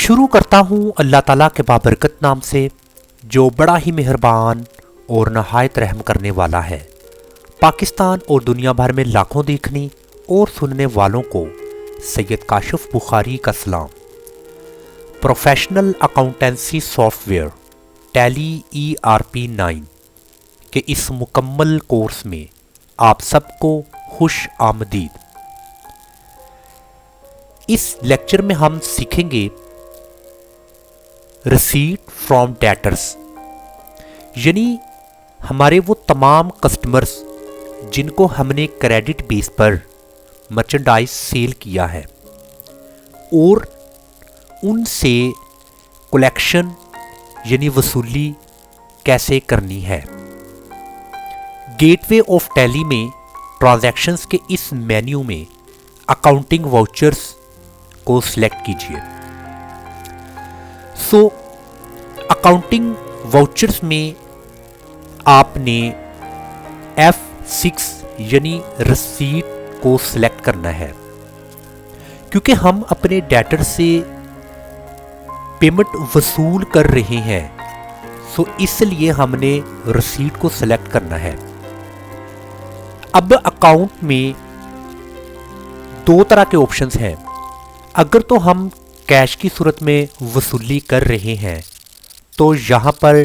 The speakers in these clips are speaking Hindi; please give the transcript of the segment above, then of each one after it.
शुरू करता हूँ अल्लाह ताला के बाबरकत नाम से, जो बड़ा ही मेहरबान और नहायत रहम करने वाला है। पाकिस्तान और दुनिया भर में लाखों देखने और सुनने वालों को सैयद काशिफ बुखारी का सलाम। Professional accountancy software tally ERP 9 के इस मुकम्मल कोर्स में आप सबको खुश आमदीद। इस लेक्चर में हम सीखेंगे रिसीट फ्रॉम डेटर्स, यानी हमारे वो तमाम कस्टमर्स जिनको हमने क्रेडिट बेस पर मर्चेंडाइज सेल किया है और उनसे कलेक्शन यानी वसूली कैसे करनी है। गेटवे ऑफ टैली में ट्रांजैक्शंस के इस मेन्यू में अकाउंटिंग वाउचर्स को सिलेक्ट कीजिए। अकाउंटिंग वाउचर्स में आपने F6 यानी रसीद को सिलेक्ट करना है, क्योंकि हम अपने डेटर से पेमेंट वसूल कर रहे हैं, इसलिए हमने रसीद को सिलेक्ट करना है। अब अकाउंट में दो तरह के ऑप्शंस हैं। अगर तो हम कैश की सूरत में वसूली कर रहे हैं तो यहाँ पर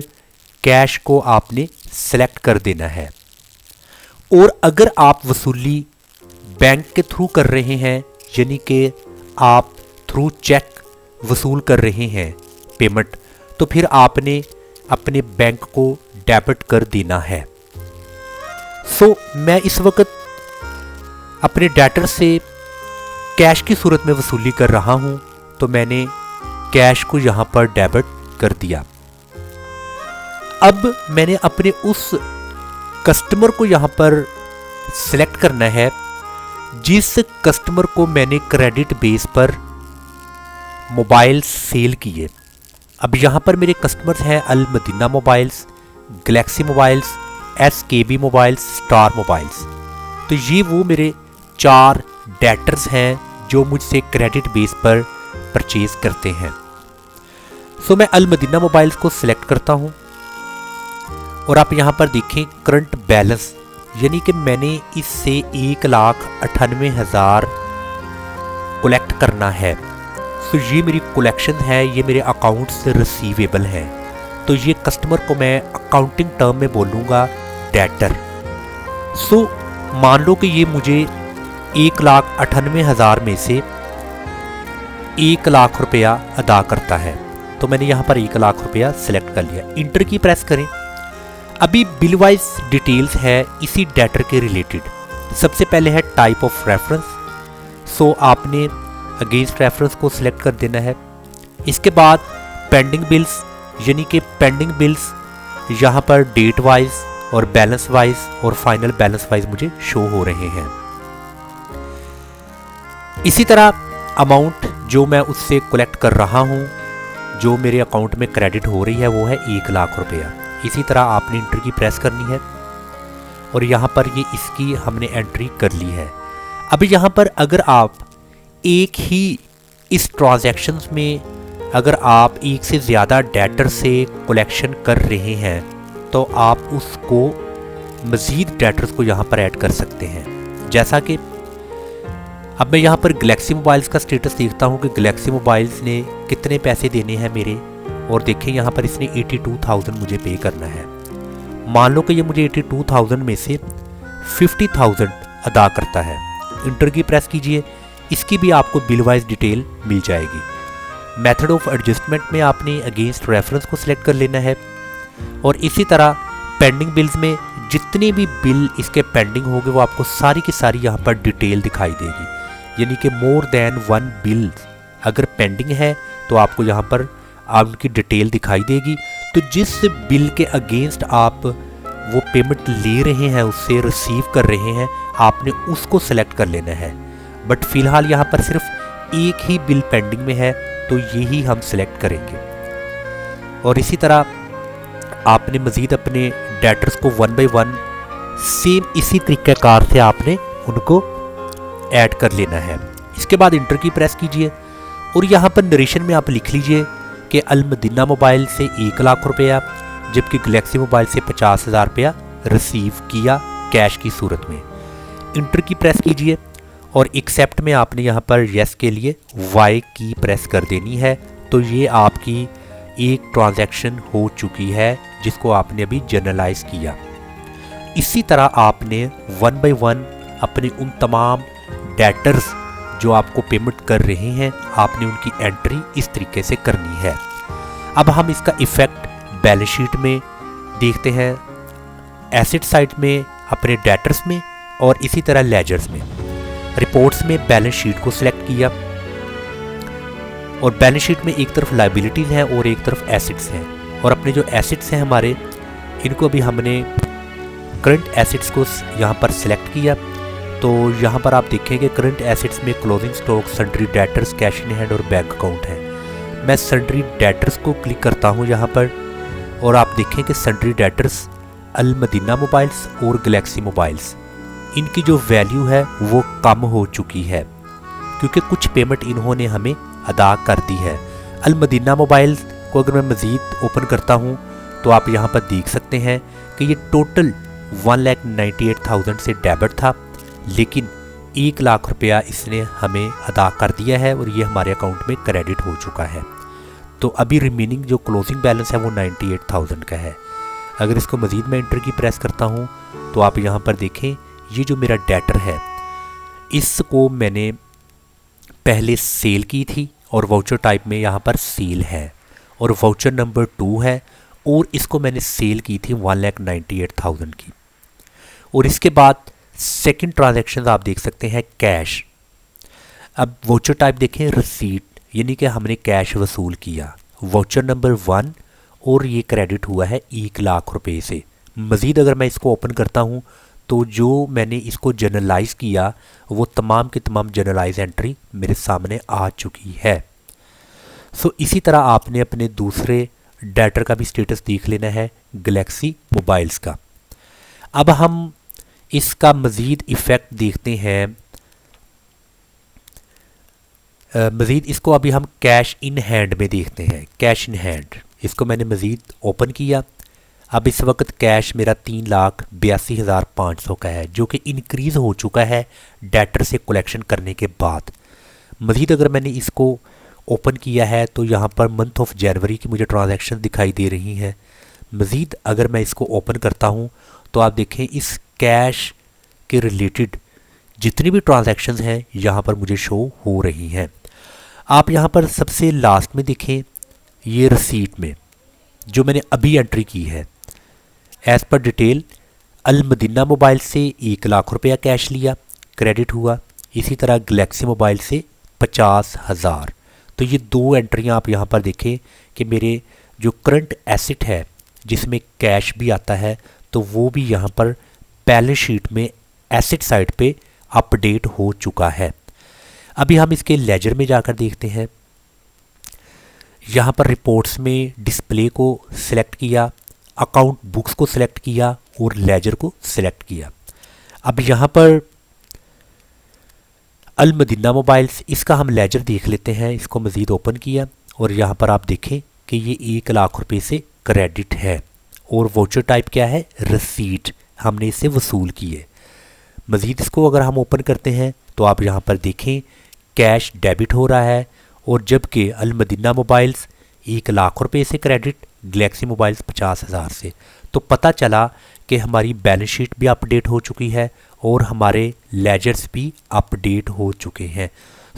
कैश को आपने सेलेक्ट कर देना है, और अगर आप वसूली बैंक के थ्रू कर रहे हैं यानी कि आप थ्रू चेक वसूल कर रहे हैं पेमेंट, तो फिर आपने अपने बैंक को डेबिट कर देना है। मैं इस वक्त अपने डेटर से कैश की सूरत में वसूली कर रहा हूं, तो मैंने कैश को यहां पर डेबिट कर दिया। अब मैंने अपने उस कस्टमर को यहां पर सिलेक्ट करना है जिस कस्टमर को मैंने क्रेडिट बेस पर मोबाइल सेल किए। अब यहां पर मेरे कस्टमर्स हैं Al Madina mobiles, Galaxy mobiles, SKB mobiles, Star mobiles. तो ये वो मेरे 4 डेटर्स हैं जो मुझसे क्रेडिट बेस पर परचेज करते हैं। मैं अल मदीना मोबाइल्स को सिलेक्ट करता हूं और आप यहां पर देखें करंट बैलेंस, यानी कि मैंने इससे 1,98,000 कलेक्ट करना है। ये मेरी कलेक्शन है, ये मेरे अकाउंट से रिसीवेबल है। तो ये कस्टमर को मैं अकाउंटिंग टर्म में बोलूँगा डेटर। मान लो कि ये मुझे 1,98,000 में से 1 लाख रुपया अदा करता है, तो मैंने यहाँ पर 1 लाख रुपया सिलेक्ट कर लिया। इंटर की प्रेस करें। अभी बिल वाइज डिटेल्स है इसी डेटर के रिलेटेड। सबसे पहले है टाइप ऑफ रेफरेंस, आपने अगेंस्ट रेफरेंस को सिलेक्ट कर देना है। इसके बाद पेंडिंग बिल्स, यानी कि पेंडिंग बिल्स यहाँ पर डेट वाइज और बैलेंस वाइज और फाइनल बैलेंस वाइज मुझे शो हो रहे हैं। इसी तरह अमाउंट जो मैं उससे कलेक्ट कर रहा हूँ, जो मेरे अकाउंट में क्रेडिट हो रही है, वो है 1 लाख रुपया। इसी तरह आपने इंटर की प्रेस करनी है और यहाँ पर ये इसकी हमने एंट्री कर ली है। अब यहाँ पर अगर आप एक ही इस ट्रांजैक्शंस में अगर आप एक से ज़्यादा डेटर से कलेक्शन कर रहे हैं तो आप उसको मज़ीद डेटर्स को यहाँ पर ऐड कर सकते हैं। जैसा कि अब मैं यहाँ पर गैलेक्सी मोबाइल्स का स्टेटस देखता हूँ कि गैलेक्सी मोबाइल्स ने कितने पैसे देने हैं मेरे, और देखें यहाँ पर इसने 82,000 मुझे पे करना है। मान लो कि ये मुझे 82,000 में से 50,000 अदा करता है। इंटर की प्रेस कीजिए, इसकी भी आपको बिल वाइज डिटेल मिल जाएगी। मेथड ऑफ एडजस्टमेंट में आपने अगेंस्ट रेफरेंस को सिलेक्ट कर लेना है, और इसी तरह पेंडिंग बिल्स में जितने भी बिल इसके पेंडिंग होंगे वो आपको सारी की सारी यहाँ पर डिटेल दिखाई देगी। यानी कि मोर देन 1 बिल अगर पेंडिंग है तो आपको यहाँ पर उनकी डिटेल दिखाई देगी। तो जिस बिल के अगेंस्ट आप वो पेमेंट ले रहे हैं, उससे रिसीव कर रहे हैं, आपने उसको सेलेक्ट कर लेना है। बट फिलहाल यहाँ पर सिर्फ एक ही बिल पेंडिंग में है, तो यही हम सिलेक्ट करेंगे। और इसी तरह आपने मज़ीद अपने डेटर्स को 1 बाय 1 सेम इसी तरीक़ेकार से आपने उनको ऐड कर लेना है। इसके बाद इंटर की प्रेस कीजिए और यहाँ पर नरेशन में आप लिख लीजिए कि अलमदीना मोबाइल से 1 लाख रुपया, जबकि गैलेक्सी मोबाइल से 50,000 रुपया रिसीव किया कैश की सूरत में। इंटर की प्रेस कीजिए और एक्सेप्ट में आपने यहाँ पर येस के लिए वाई की प्रेस कर देनी है। तो ये आपकी एक ट्रांजैक्शन हो चुकी है जिसको आपने अभी जर्नलाइज किया। इसी तरह आपने 1 बाय 1 अपने उन तमाम डेटर्स जो आपको पेमेंट कर रहे हैं, आपने उनकी एंट्री इस तरीके से करनी है। अब हम इसका इफेक्ट बैलेंस शीट में देखते हैं, एसेट साइड में, अपने डेटर्स में और इसी तरह लेजर्स में। रिपोर्ट्स में बैलेंस शीट को सिलेक्ट किया और बैलेंस शीट में एक तरफ लायबिलिटीज़ हैं और एक तरफ एसेट्स हैं। और अपने जो एसेट्स हैं हमारे, इनको भी हमने करंट एसेट्स को यहाँ पर सिलेक्ट किया। तो यहाँ पर आप देखेंगे करंट एसेट्स में closing stock, sundry debtors, cash in hand और बैंक अकाउंट है। मैं सन्ड्री डेटर्स को क्लिक करता हूँ यहाँ पर और आप देखें कि सन्ड्री डेटर्स अलमदीना मोबाइल्स और गैलेक्सी मोबाइल्स, इनकी जो वैल्यू है वो कम हो चुकी है क्योंकि कुछ पेमेंट इन्होंने हमें अदा कर दी है। अलमदीना मोबाइल्स को अगर मैं मज़ीद ओपन करता हूँ तो आप यहाँ पर देख सकते हैं कि ये टोटल 1,98,000 से डेबिट था, लेकिन 1 लाख रुपया इसने हमें अदा कर दिया है और ये हमारे अकाउंट में क्रेडिट हो चुका है। तो अभी रिमेनिंग जो क्लोजिंग बैलेंस है वो 98,000 का है। अगर इसको मज़ीद मैं इंटर की प्रेस करता हूँ तो आप यहाँ पर देखें, ये जो मेरा डेटर है इसको मैंने पहले सेल की थी और वाउचर टाइप में यहाँ पर सेल है और वाउचर नंबर 2 है और इसको मैंने सेल की थी 1,98,000 की। और इसके बाद सेकंड ट्रांजैक्शन आप देख सकते हैं कैश। अब वाउचर टाइप देखें रिसीट, यानी कि हमने कैश वसूल किया, वाउचर नंबर 1 और ये क्रेडिट हुआ है 1 लाख रुपए से। मज़ीद अगर मैं इसको ओपन करता हूँ तो जो मैंने इसको जर्नलाइज किया वो तमाम की तमाम जर्नलाइज एंट्री मेरे सामने आ चुकी है। सो इसी तरह आपने अपने दूसरे डेटर का भी स्टेटस देख लेना है गैलेक्सी मोबाइल्स का। अब हम इसका मज़ीद इफ़ेक्ट देखते हैं। मज़ीद इसको अभी हम कैश इन हैंड में देखते हैं। कैश इन हैंड इसको मैंने मज़ीद ओपन किया। अब इस वक्त कैश मेरा 3,82,500 का है, जो कि इंक्रीज़ हो चुका है डेटर से कलेक्शन करने के बाद। मज़ीद अगर मैंने इसको ओपन किया है तो यहाँ पर मंथ ऑफ जनवरी की मुझे ट्रांजैक्शन दिखाई दे रही हैं। मज़ीद अगर मैं इसको ओपन करता हूँ तो आप देखें इस कैश के रिलेटेड जितनी भी ट्रांजैक्शंस हैं यहाँ पर मुझे शो हो रही हैं। आप यहाँ पर सबसे लास्ट में देखें, ये रसीट में जो मैंने अभी एंट्री की है, as per detail Al Madina mobile से 1 लाख रुपया कैश लिया, क्रेडिट हुआ। इसी तरह गैलेक्सी मोबाइल से 50,000। तो ये 2 एंट्रियाँ आप यहाँ पर देखें कि मेरे जो करंट एसेट है जिसमें कैश भी आता है तो वो भी यहाँ पर बैलेंस शीट में एसेट साइड पे अपडेट हो चुका है। अभी हम इसके लेजर में जाकर देखते हैं। यहाँ पर रिपोर्ट्स में डिस्प्ले को सिलेक्ट किया, अकाउंट बुक्स को सिलेक्ट किया और लेजर को सिलेक्ट किया। अब यहाँ पर अलमदीना मोबाइल्स, इसका हम लेजर देख लेते हैं। इसको मज़ीद ओपन किया और यहाँ पर आप देखें कि ये 1 लाख रुपए से क्रेडिट है और वाउचर टाइप क्या है, रसीट, हमने इसे वसूल किए। मज़ीद इसको अगर हम ओपन करते हैं तो आप यहाँ पर देखें कैश डेबिट हो रहा है और जबकि अलमदीना मोबाइल्स 1 लाख रुपए से क्रेडिट, गैलेक्सी मोबाइल्स 50,000 से। तो पता चला कि हमारी बैलेंस शीट भी अपडेट हो चुकी है और हमारे लेजर्स भी अपडेट हो चुके हैं।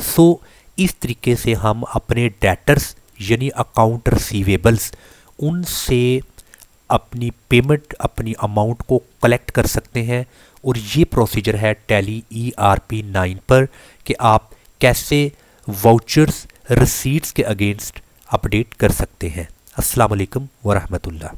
सो इस तरीके से हम अपने डेटर्स यानी अकाउंट रिसीवेबल्स उनसे अपनी पेमेंट, अपनी अमाउंट को कलेक्ट कर सकते हैं। और ये प्रोसीजर है टैली ERP 9 पर कि आप कैसे वाउचर्स, रिसीट्स के अगेंस्ट अपडेट कर सकते हैं। अस्सलाम वालेकुम व रहमतुल्लाह।